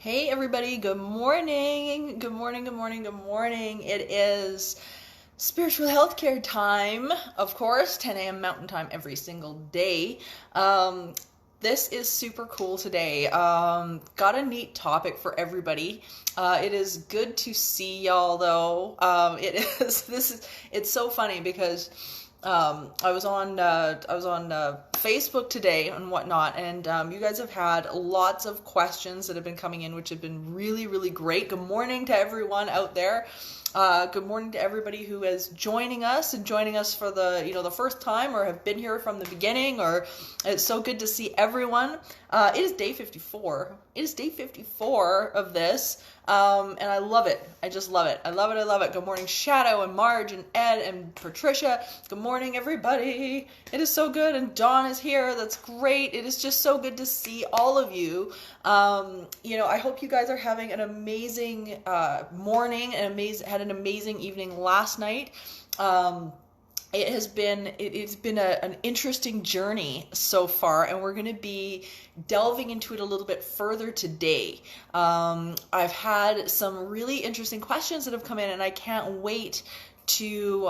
Hey everybody, good morning. Good morning, good morning, good morning. It is spiritual healthcare time, of course, 10 a.m. Mountain Time every single day. This is super cool today. Got a neat topic for everybody. It is good to see y'all though. It's so funny because I was on Facebook today and whatnot, and you guys have had lots of questions that have been coming in, which have been really, really great. Good morning to everyone out there. Good morning to everybody who is joining us for the first time or have been here from the beginning. Or it's so good to see everyone. It is day 54. It is day 54 of this. And I love it. I just love it. I love it. I love it. Good morning, Shadow and Marge and Ed and Patricia. Good morning, everybody. It is so good. And Dawn is here. That's great. It is just so good to see all of you. I hope you guys are having an amazing morning and had an amazing evening last night. It's been an interesting journey so far, and we're going to be delving into it a little bit further today. I've had some really interesting questions that have come in, and I can't wait to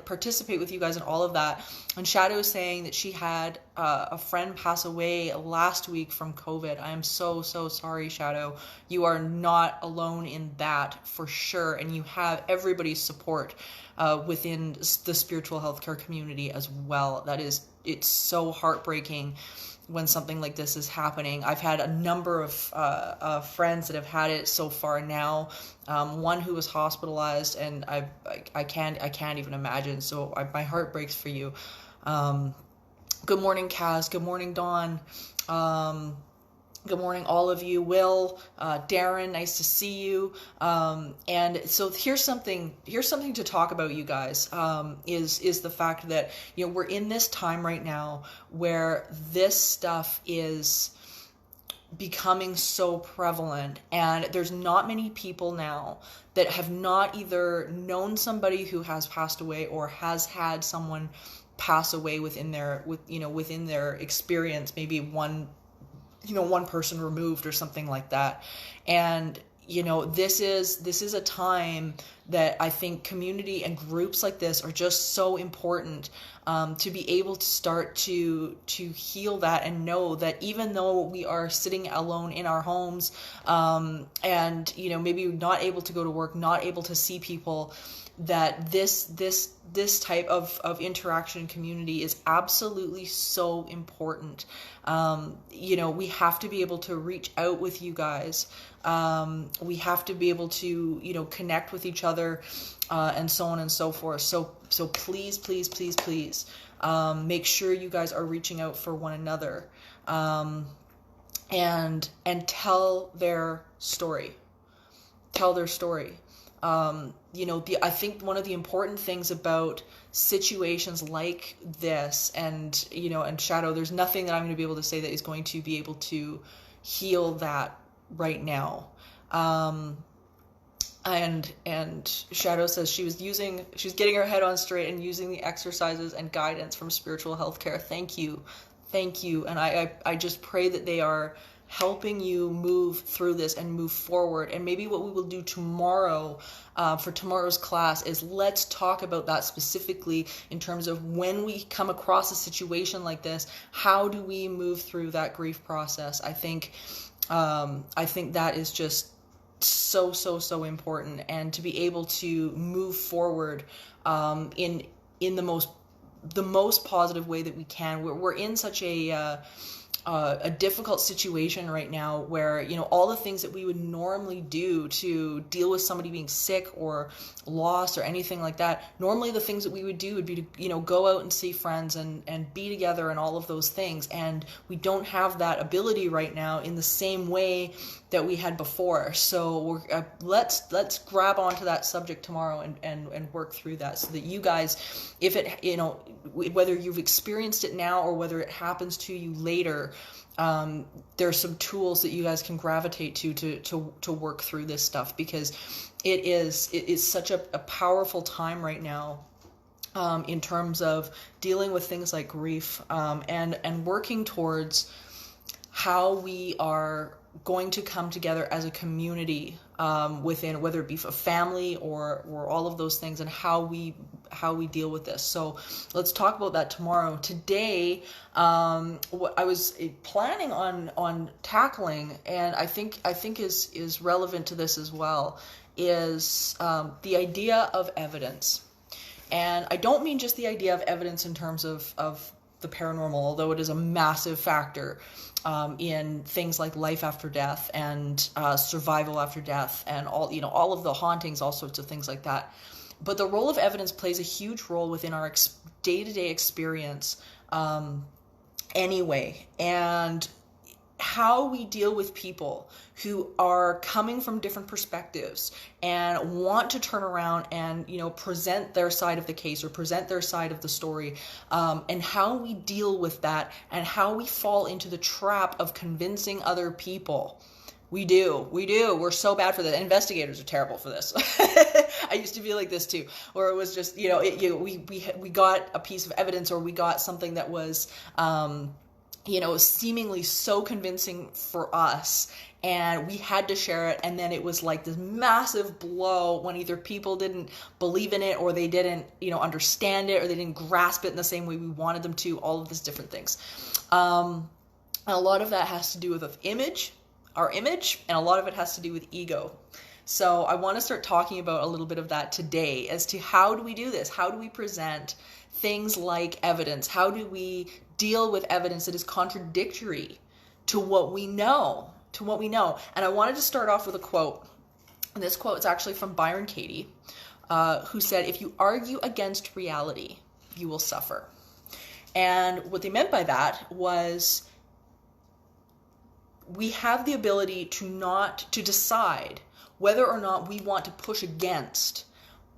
participate with you guys in all of that. And Shadow is saying that she had a friend pass away last week from COVID. I am so sorry, Shadow. You are not alone in that for sure, and you have everybody's support within the spiritual healthcare community as well. It's so heartbreaking when something like this is happening. I've had a number of friends that have had it so far now. One who was hospitalized, and I can't even imagine. So my heart breaks for you. Good morning, Kaz. Good morning, Dawn. Good morning, all of you. Will, Darren, nice to see you. And so here's something to talk about, you guys, is the fact that, we're in this time right now where this stuff is becoming so prevalent, and there's not many people now that have not either known somebody who has passed away or has had someone pass away within their experience, maybe one person removed or something like that. And this is a time that I think community and groups like this are just so important, to be able to start to heal that and know that even though we are sitting alone in our homes, and maybe not able to go to work, not able to see people, that this type of interaction and community is absolutely so important. We have to be able to reach out with you guys. We have to be able to, connect with each other, and so on and so forth. So please, make sure you guys are reaching out for one another, and tell their story. I think one of the important things about situations like this, and Shadow, there's nothing that I'm going to be able to say that is going to be able to heal that right now. And Shadow says she's getting her head on straight and using the exercises and guidance from spiritual healthcare. Thank you. And I just pray that they are helping you move through this and move forward. And maybe what we will do tomorrow, for tomorrow's class, is let's talk about that specifically in terms of when we come across a situation like this, how do we move through that grief process? I think that is just so important, and to be able to move forward in the most positive way that we can. We're in such a difficult situation right now where, all the things that we would normally do to deal with somebody being sick or lost or anything like that, normally the things that we would do would be to, go out and see friends and be together and all of those things. And we don't have that ability right now in the same way that we had before. So let's grab onto that subject tomorrow and work through that, so that you guys, if it, whether you've experienced it now or whether it happens to you later, there's some tools that you guys can gravitate to work through this stuff, because it is such a powerful time right now, in terms of dealing with things like grief, and working towards how we are going to come together as a community within, whether it be a family or all of those things, and how we deal with this. So let's talk about that tomorrow. Today, what I was planning on tackling, and I think is relevant to this as well, is the idea of evidence. And I don't mean just the idea of evidence in terms of the paranormal, although it is a massive factor in things like life after death and survival after death, and all of the hauntings, all sorts of things like that. But the role of evidence plays a huge role within our day-to-day experience anyway, and how we deal with people who are coming from different perspectives and want to turn around and, present their side of the case or present their side of the story, and how we deal with that, and how we fall into the trap of convincing other people. We do. We're so bad for this. Investigators are terrible for this. I used to be like this too, where it was just, we got a piece of evidence, or we got something that was, seemingly so convincing for us, and we had to share it, and then it was like this massive blow when either people didn't believe in it, or they didn't, understand it, or they didn't grasp it in the same way we wanted them to, all of these different things. And a lot of that has to do with our image, and a lot of it has to do with ego. So I want to start talking about a little bit of that today, as to how do we do this? How do we present things like evidence? How do we deal with evidence that is contradictory to what we know? And I wanted to start off with a quote. And this quote is actually from Byron Katie, who said, "If you argue against reality, you will suffer." And what they meant by that was, we have the ability to decide whether or not we want to push against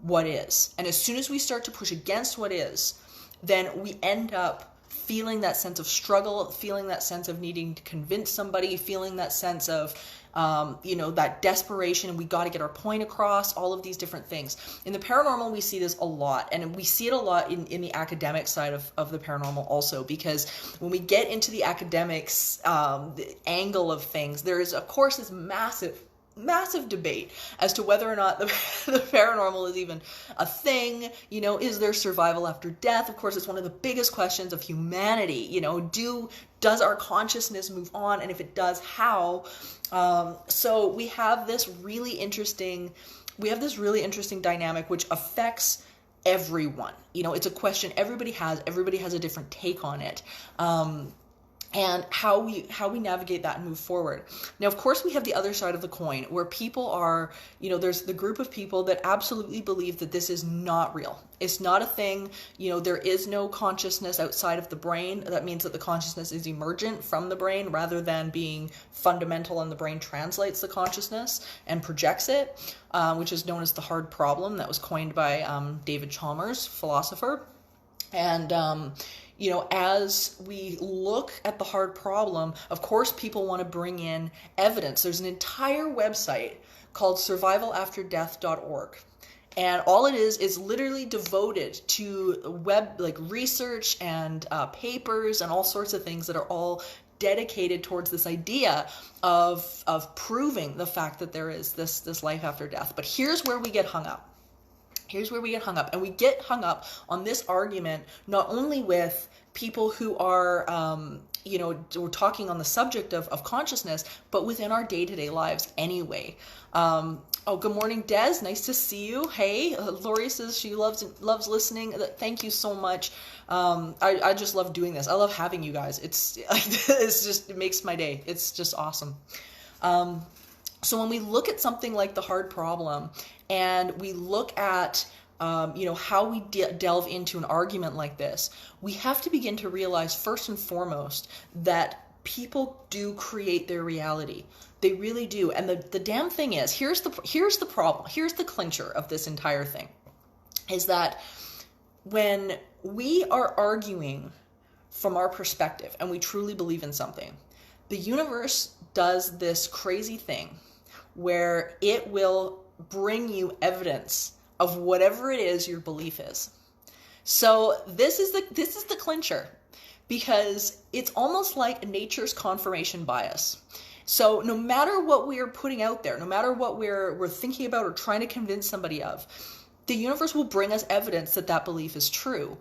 what is. And as soon as we start to push against what is, then we end up feeling that sense of struggle, feeling that sense of needing to convince somebody, feeling that sense of, that desperation, and we got to get our point across, all of these different things. In the paranormal, we see this a lot, and we see it a lot in the academic side of the paranormal also, because when we get into the academics the angle of things, there is, of course, this massive debate as to whether or not the paranormal is even a thing. Is there survival after death? Of course, it's one of the biggest questions of humanity. Does our consciousness move on? And if it does, how? So we have this really interesting dynamic which affects everyone. It's a question everybody has a different take on it. And how we navigate that and move forward. Now, of course, we have the other side of the coin, where people are, there's the group of people that absolutely believe that this is not real. It's not a thing. There is no consciousness outside of the brain. That means that the consciousness is emergent from the brain rather than being fundamental, and the brain translates the consciousness and projects it, which is known as the hard problem. That was coined by David Chalmers, philosopher. And as we look at the hard problem, of course, people want to bring in evidence. There's an entire website called survivalafterdeath.org. And all it is literally devoted to research and papers and all sorts of things that are all dedicated towards this idea of proving the fact that there is this life after death. But here's where we get hung up. And we get hung up on this argument, not only with people who are, we're talking on the subject of consciousness, but within our day-to-day lives anyway. Good morning, Des. Nice to see you. Hey, Lori says she loves listening. Thank you so much. I just love doing this. I love having you guys. It makes my day. It's just awesome. So when we look at something like the hard problem, and we look at how we delve into an argument like this, we have to begin to realize first and foremost that people do create their reality. They really do. And the damn thing is, here's the problem. Here's the clincher of this entire thing, is that when we are arguing from our perspective and we truly believe in something, the universe does this crazy thing where it will bring you evidence of whatever it is your belief is. So this is the clincher, because it's almost like nature's confirmation bias. So no matter what we're putting out there, no matter what we're thinking about or trying to convince somebody of, the universe will bring us evidence that that belief is true.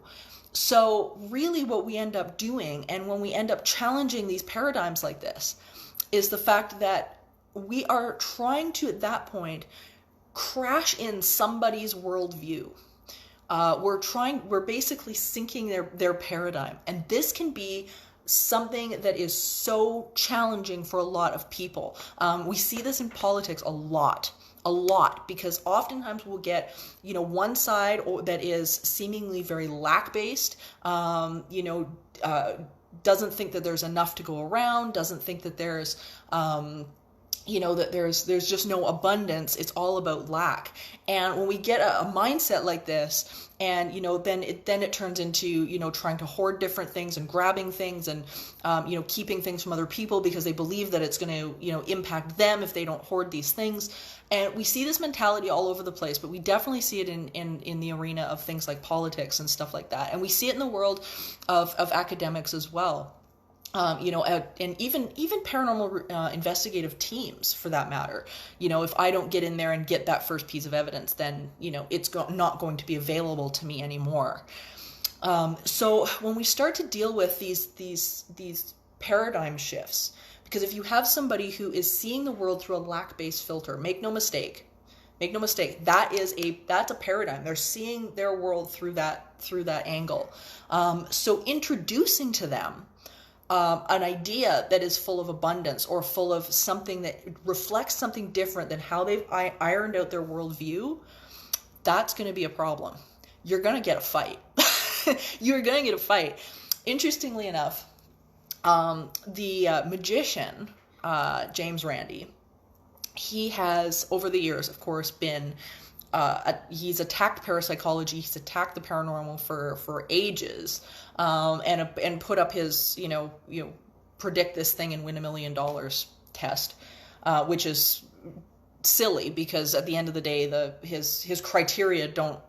So really what we end up doing, and when we end up challenging these paradigms like this, is the fact that we are trying to, at that point, crash in somebody's worldview. We're basically sinking their paradigm. And this can be something that is so challenging for a lot of people. We see this in politics a lot, because oftentimes we'll get, one side that is seemingly very lack-based, doesn't think that there's enough to go around, doesn't think that there's, that there's just no abundance. It's all about lack. And when we get a mindset like this, and then it turns into trying to hoard different things and grabbing things and keeping things from other people because they believe that it's going to impact them if they don't hoard these things. And we see this mentality all over the place, but we definitely see it in the arena of things like politics and stuff like that. And we see it in the world of academics as well. And even paranormal investigative teams, for that matter. If I don't get in there and get that first piece of evidence, then it's not going to be available to me anymore. So when we start to deal with these paradigm shifts, because if you have somebody who is seeing the world through a lack-based filter, make no mistake, that's a paradigm. They're seeing their world through that angle. So introducing to them an idea that is full of abundance or full of something that reflects something different than how they've ironed out their worldview, that's going to be a problem. You're going to get a fight. You're going to get a fight. Interestingly enough, the magician, James Randi, he has, over the years, of course, been he's attacked parapsychology, he's attacked the paranormal for ages, and put up his predict this thing and win $1 million test, which is silly because at the end of the day his criteria don't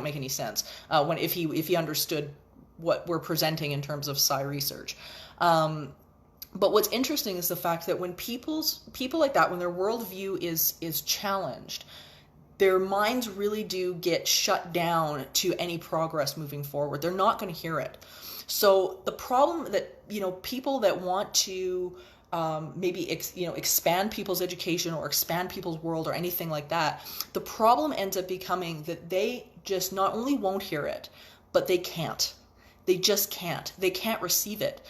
make any sense if he understood what we're presenting in terms of psi research. But what's interesting is the fact that when people like that, when their worldview is challenged, their minds really do get shut down to any progress moving forward. They're not going to hear it. So the problem that, people that want to maybe expand people's education or expand people's world or anything like that, the problem ends up becoming that they just not only won't hear it, but they can't. They just can't. They can't receive it.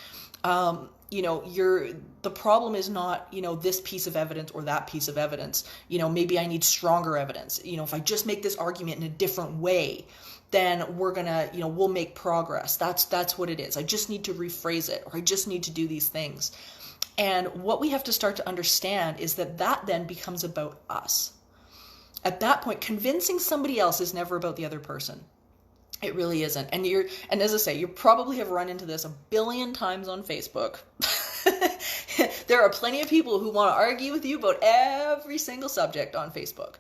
The problem is not, this piece of evidence or that piece of evidence. Maybe I need stronger evidence. If I just make this argument in a different way, then we're gonna, we'll make progress. That's what it is. I just need to rephrase it, or I just need to do these things. And what we have to start to understand is that then becomes about us. At that point, convincing somebody else is never about the other person. It really isn't. And as I say, you probably have run into this 1 billion times on Facebook. There are plenty of people who want to argue with you about every single subject on Facebook.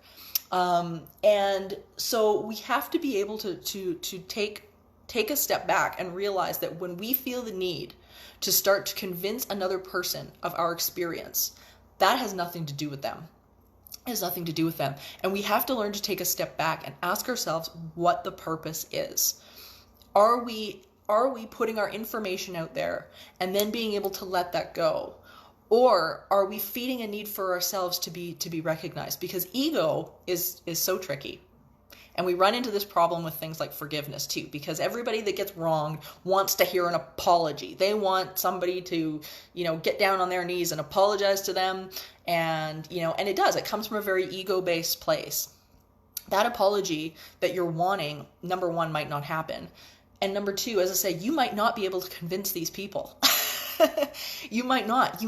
And so we have to be able to take a step back and realize that when we feel the need to start to convince another person of our experience, that has nothing to do with them. It has nothing to do with them. And we have to learn to take a step back and ask ourselves what the purpose is. Are we putting our information out there and then being able to let that go? Or are we feeding a need for ourselves to be recognized? Because ego is so tricky. And we run into this problem with things like forgiveness too, because everybody that gets wronged wants to hear an apology. They want somebody to, get down on their knees and apologize to them. And, and it does. It comes from a very ego-based place. That apology that you're wanting, number one, might not happen. And number two, as I say, you might not be able to convince these people. You might not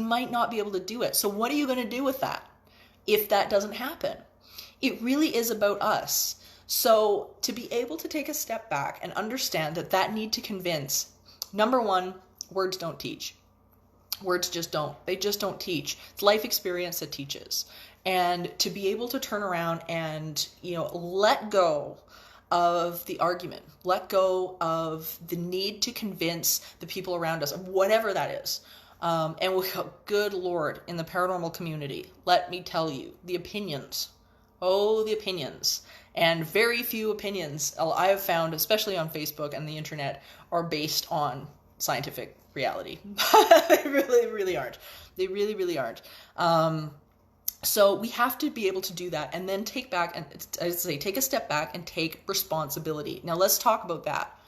be able to do it. So what are you going to do with that if that doesn't happen? It really is about us. So to be able to take a step back and understand that need to convince, number one, words don't teach. Words just don't. They just don't teach. It's life experience that teaches. And to be able to turn around and, let go of the argument, let go of the need to convince the people around us, whatever that is, Good Lord, in the paranormal community, let me tell you, the opinions. Oh, the opinions. And very few opinions I have found, especially on Facebook and the internet, are based on scientific reality. They really, really aren't. They really, really aren't. So we have to be able to do that and then take a step back and take responsibility. Now let's talk about that.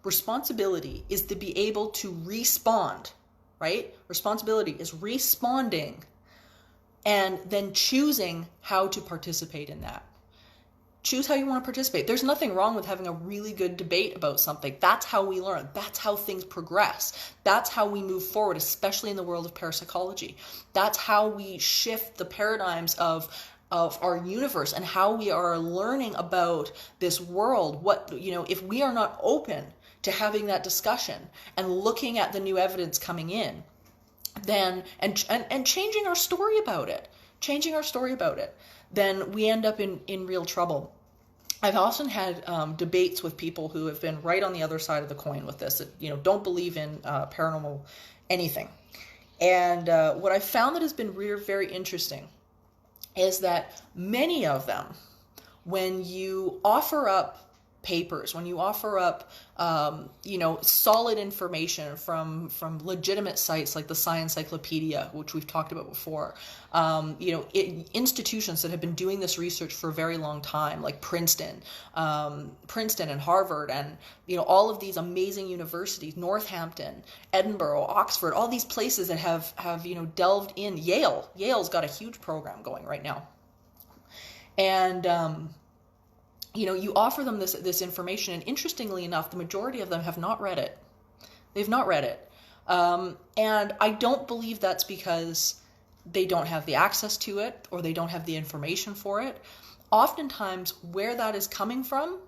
Responsibility is to be able to respond, right? Responsibility is responding and then choosing how to participate in that. Choose how you want to participate. There's nothing wrong with having a really good debate about something. That's how we learn. That's how things progress. That's how we move forward, especially in the world of parapsychology. That's how we shift the paradigms of our universe and how we are learning about this world. If we are not open to having that discussion and looking at the new evidence coming in, then and changing our story about it, then we end up in real trouble. I've often had debates with people who have been right on the other side of the coin with this, that, don't believe in paranormal anything. And what I found that has been very interesting is that many of them, when you offer up papers, when you offer up, solid information from legitimate sites like the Science Encyclopedia, which we've talked about before, institutions that have been doing this research for a very long time, like Princeton and Harvard, and, all of these amazing universities, Northampton, Edinburgh, Oxford, all these places that have delved in. Yale's got a huge program going right now. And, you offer them this information, and interestingly enough, the majority of them have not read it. They've not read it. And I don't believe that's because they don't have the access to it or they don't have the information for it. Oftentimes, where that is coming from,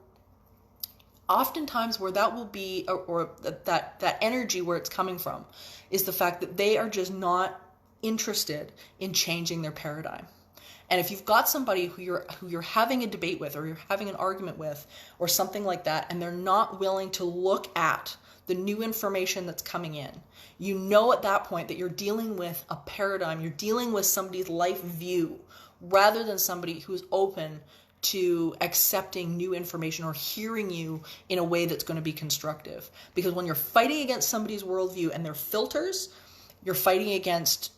where that will be, or that energy where it's coming from, is the fact that they are just not interested in changing their paradigm. And if you've got somebody who you're having a debate with, or you're having an argument with, or something like that, and they're not willing to look at the new information that's coming in, at that point that you're dealing with a paradigm, you're dealing with somebody's life view, rather than somebody who's open to accepting new information or hearing you in a way that's going to be constructive. Because when you're fighting against somebody's worldview and their filters, you're fighting against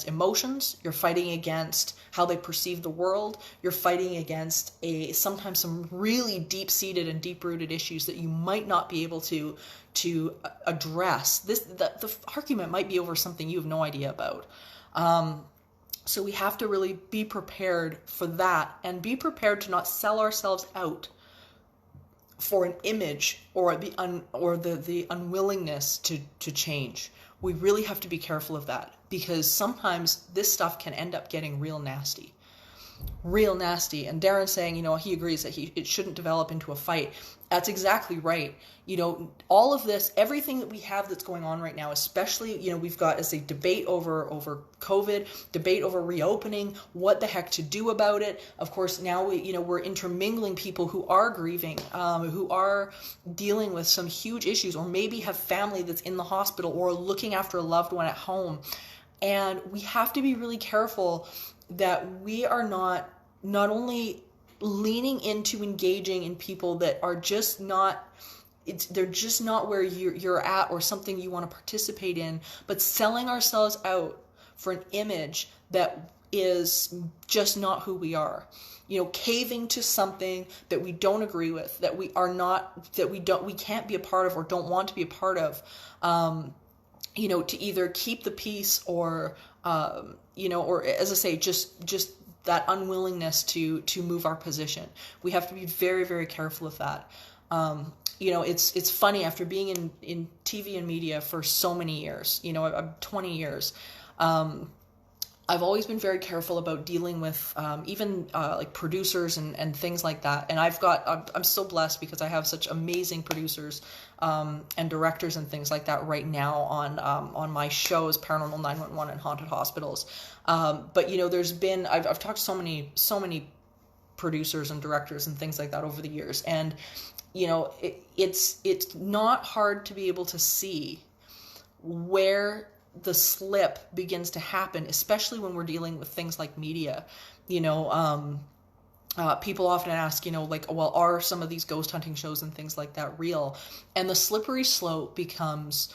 emotions, you're fighting against how they perceive the world, you're fighting against sometimes some really deep-seated and deep-rooted issues that you might not be able to address. The argument might be over something you have no idea about. So we have to really be prepared for that, and be prepared to not sell ourselves out for an image or the unwillingness to change. We really have to be careful of that, because sometimes this stuff can end up getting real nasty. And Darren's saying, he agrees that it shouldn't develop into a fight. That's exactly right. All of this, everything that we have that's going on right now, especially, we've got as a debate over COVID, debate over reopening, what the heck to do about it. Of course, now we're intermingling people who are grieving, who are dealing with some huge issues, or maybe have family that's in the hospital or looking after a loved one at home. And we have to be really careful that we are not only leaning into engaging in people that are just not, they're just not where you're at or something you want to participate in, but selling ourselves out for an image that is just not who we are. Caving to something that we don't agree with, that we can't be a part of or don't want to be a part of, to either keep the peace or as I say, just that unwillingness to move our position. We have to be very, very careful of that. It's funny, after being in TV and media for so many years, 20 years, I've always been very careful about dealing with even like producers and things like that. And I'm so blessed because I have such amazing producers and directors and things like that right now on my shows, Paranormal 911 and Haunted Hospitals. But there's been, I've talked to so many producers and directors and things like that over the years, and it's not hard to be able to see where the slip begins to happen, especially when we're dealing with things like media. You know, people often ask, you know, like, well, are some of these ghost hunting shows and things like that real? And the slippery slope becomes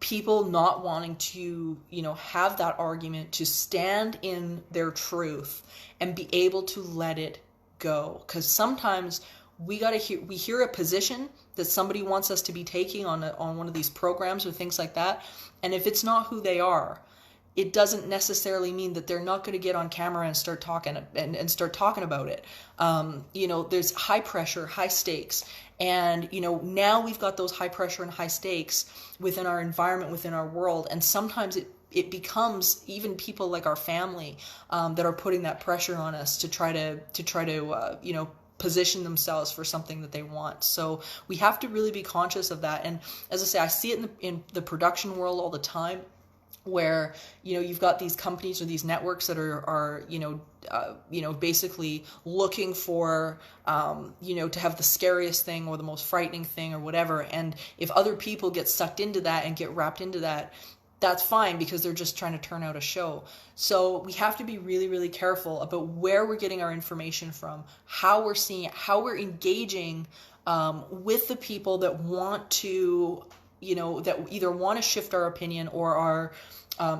people not wanting to, you know, have that argument, to stand in their truth and be able to let it go. Because sometimes we hear a position that somebody wants us to be taking on one of these programs or things like that, and if it's not who they are, it doesn't necessarily mean that they're not going to get on camera and start talking about it. You know, there's high pressure, high stakes. And, you know, now we've got those high pressure and high stakes within our environment, within our world. And sometimes it becomes even people like our family that are putting that pressure on us to try to you know, position themselves for something that they want. So we have to really be conscious of that. And as I say, I see it in the production world all the time, where, you know, you've got these companies or these networks that are basically looking for, you know, to have the scariest thing or the most frightening thing or whatever. And if other people get sucked into that and get wrapped into that, that's fine, because they're just trying to turn out a show. So we have to be really, really careful about where we're getting our information from, how we're seeing it, how we're engaging with the people that want to, you know, that either want to shift our opinion or are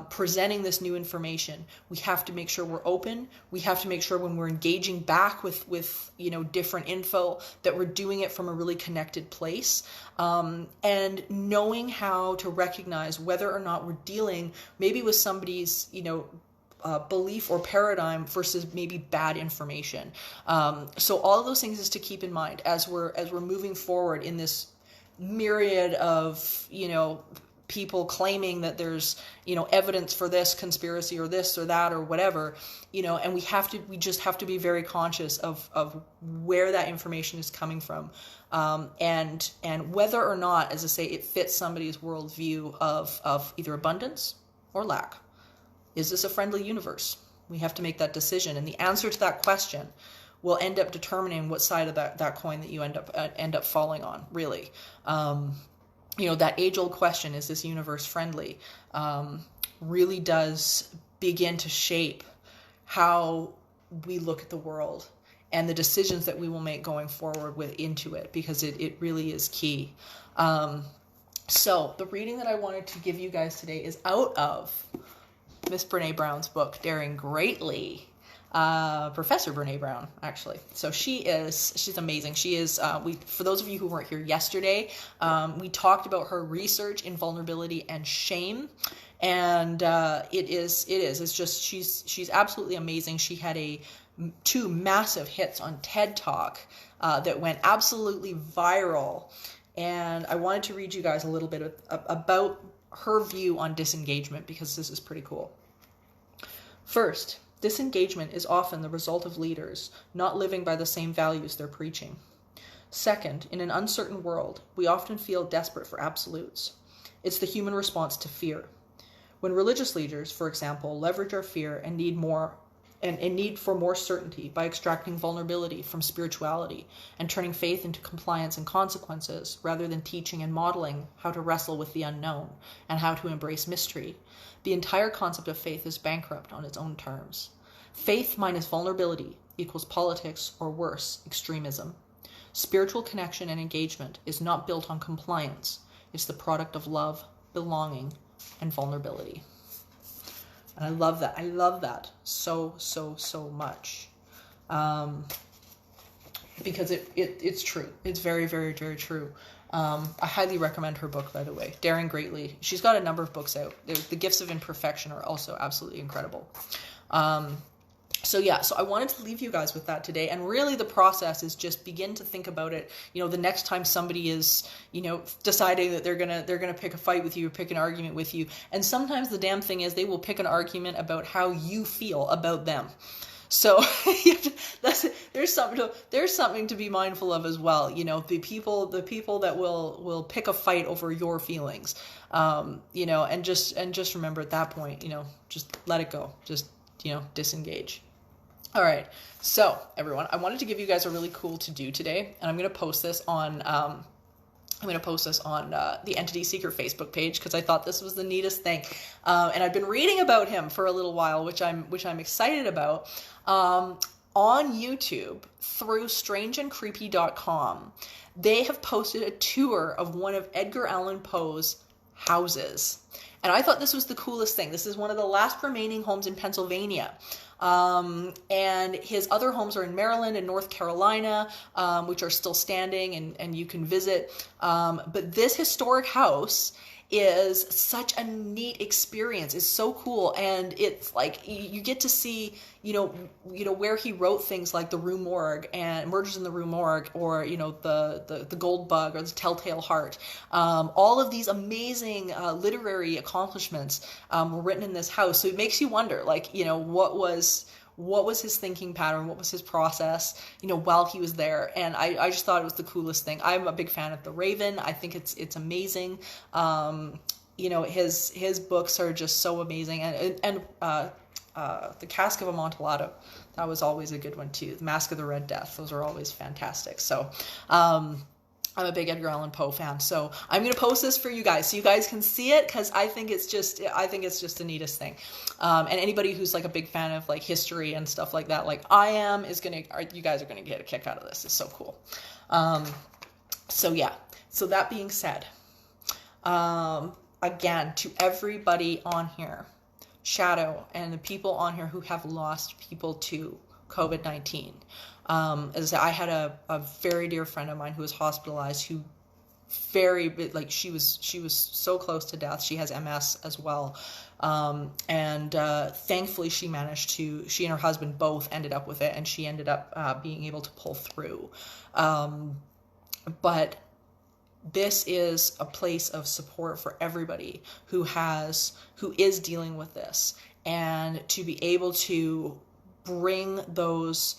presenting this new information. We have to make sure we're open. We have to make sure when we're engaging back with you know, different info, that we're doing it from a really connected place, and knowing how to recognize whether or not we're dealing maybe with somebody's, you know, belief or paradigm versus maybe bad information. So all of those things is to keep in mind as we're moving forward in this myriad of, you know, people claiming that there's, you know, evidence for this conspiracy or this or that or whatever, you know, and we just have to be very conscious of where that information is coming from, and whether or not, as I say, it fits somebody's worldview of either abundance or lack. Is this a friendly universe? We have to make that decision, and the answer to that question will end up determining what side of that coin that you end up falling on, really. You know, that age-old question, is this universe friendly, really does begin to shape how we look at the world and the decisions that we will make going forward into it, because it really is key. So the reading that I wanted to give you guys today is out of Miss Brene Brown's book, Daring Greatly. Professor Brene Brown, actually. So she's amazing. She is, for those of you who weren't here yesterday, we talked about her research in vulnerability and shame. And, it's just, she's absolutely amazing. She had two massive hits on TED Talk, that went absolutely viral. And I wanted to read you guys a little bit about her view on disengagement, because this is pretty cool. First, disengagement is often the result of leaders not living by the same values they're preaching. Second, in an uncertain world, we often feel desperate for absolutes. It's the human response to fear. When religious leaders, for example, leverage our fear and need for more certainty by extracting vulnerability from spirituality and turning faith into compliance and consequences, rather than teaching and modeling how to wrestle with the unknown and how to embrace mystery, the entire concept of faith is bankrupt on its own terms. Faith minus vulnerability equals politics, or worse, extremism. Spiritual connection and engagement is not built on compliance. It's the product of love, belonging, and vulnerability. And I love that. I love that so, so, so much. Because it's true. It's very, very, very true. I highly recommend her book, by the way, Daring Greatly. She's got a number of books out. The Gifts of Imperfection are also absolutely incredible. So I wanted to leave you guys with that today. And really the process is just begin to think about it. You know, the next time somebody is, you know, deciding that they're going to pick a fight with you or pick an argument with you. And sometimes the damn thing is they will pick an argument about how you feel about them. So there's something to be mindful of as well. You know, the people that will pick a fight over your feelings, you know, and just remember at that point, you know, just let it go. Just, you know, disengage. All right. So everyone, I wanted to give you guys a really cool to do today, and I'm going to post this on I'm going to post this on the Entity Seeker Facebook page because I thought this was the neatest thing. And I've been reading about him for a little while, which I'm excited about. On YouTube, through strangeandcreepy.com, they have posted a tour of one of Edgar Allan Poe's houses. And I thought this was the coolest thing. This is one of the last remaining homes in Pennsylvania. And his other homes are in Maryland and North Carolina, which are still standing and you can visit. But this historic house is such a neat experience. It's so cool. And it's like, you get to see, you know, where he wrote things like the Rue Morgue and Murders in the Rue Morgue, or, you know, the Gold Bug or the Telltale Heart. All of these amazing literary accomplishments were written in this house. So it makes you wonder, like, you know, what was his thinking pattern? What was his process, you know, while he was there? And I just thought it was the coolest thing. I'm a big fan of The Raven. I think it's amazing. You know, his books are just so amazing. And The Cask of Amontillado, that was always a good one too. The Mask of the Red Death, those are always fantastic. So, I'm a big Edgar Allan Poe fan, so I'm going to post this for you guys so you guys can see it, because I think it's just the neatest thing. And anybody who's like a big fan of like history and stuff like that, like I am, you guys are going to get a kick out of this. It's so cool. So yeah, so that being said, again, to everybody on here, Shadow and the people on here who have lost people to COVID-19. As I had a very dear friend of mine who was hospitalized, who she was so close to death. She has MS as well. And thankfully she and her husband both ended up with it, and she ended up being able to pull through. But this is a place of support for everybody who is dealing with this, and to be able to bring those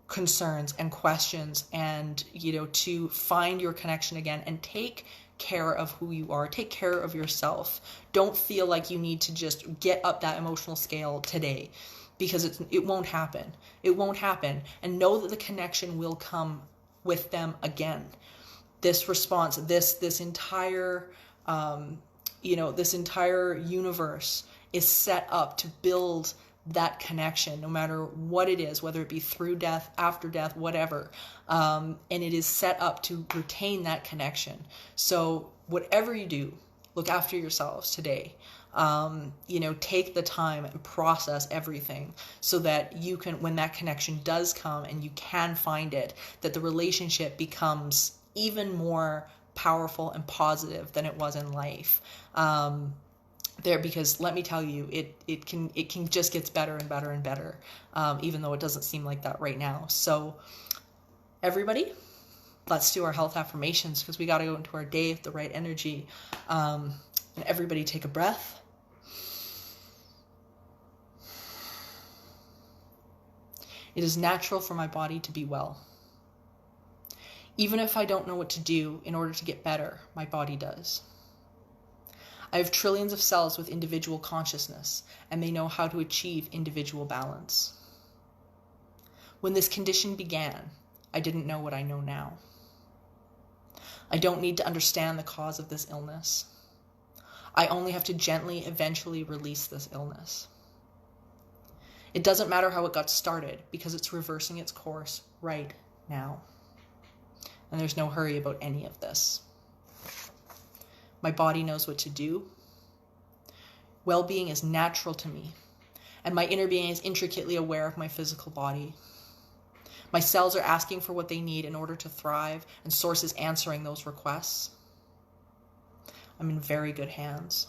concerns and questions and, you know, to find your connection again and take care of who you are, take care of yourself. Don't feel like you need to just get up that emotional scale today, because it won't happen. It won't happen. And know that the connection will come with them again. This response, this entire, this entire universe is set up to build that connection, no matter what it is, whether it be through death, after death, whatever. And it is set up to retain that connection. So whatever you do, look after yourselves today. Take the time and process everything so that you can, when that connection does come and you can find it, that the relationship becomes even more powerful and positive than it was in life. Because let me tell you, it can just gets better and better and better, even though it doesn't seem like that right now. So everybody, let's do our health affirmations, because we got to go into our day with the right energy. And everybody take a breath. It is natural for my body to be well. Even if I don't know what to do in order to get better, my body does. I have trillions of cells with individual consciousness, and they know how to achieve individual balance. When this condition began, I didn't know what I know now. I don't need to understand the cause of this illness. I only have to gently, eventually release this illness. It doesn't matter how it got started, because it's reversing its course right now. And there's no hurry about any of this. My body knows what to do. Well-being is natural to me, and my inner being is intricately aware of my physical body. My cells are asking for what they need in order to thrive, and Source is answering those requests. I'm in very good hands.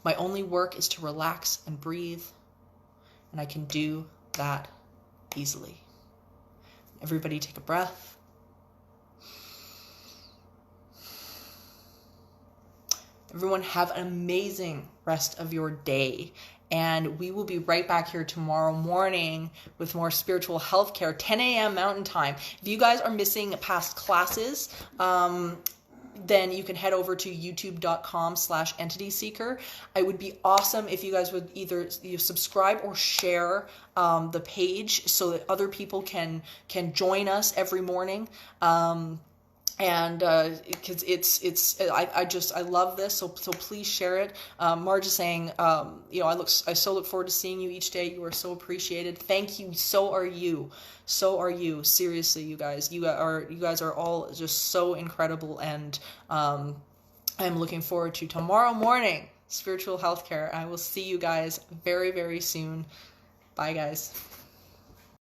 My only work is to relax and breathe, and I can do that easily. Everybody take a breath. Everyone have an amazing rest of your day. And we will be right back here tomorrow morning with more spiritual healthcare, 10 a.m. Mountain Time. If you guys are missing past classes, then you can head over to youtube.com/entityseeker. It would be awesome if you guys would either subscribe or share the page so that other people can join us every morning. and because I love this, so please share it. Marge is saying, I so look forward to seeing you each day. You are so appreciated. Thank you. So are you. Seriously, you guys. You guys are all just so incredible, and I'm looking forward to tomorrow morning spiritual healthcare. I will see you guys very, very soon. Bye, guys.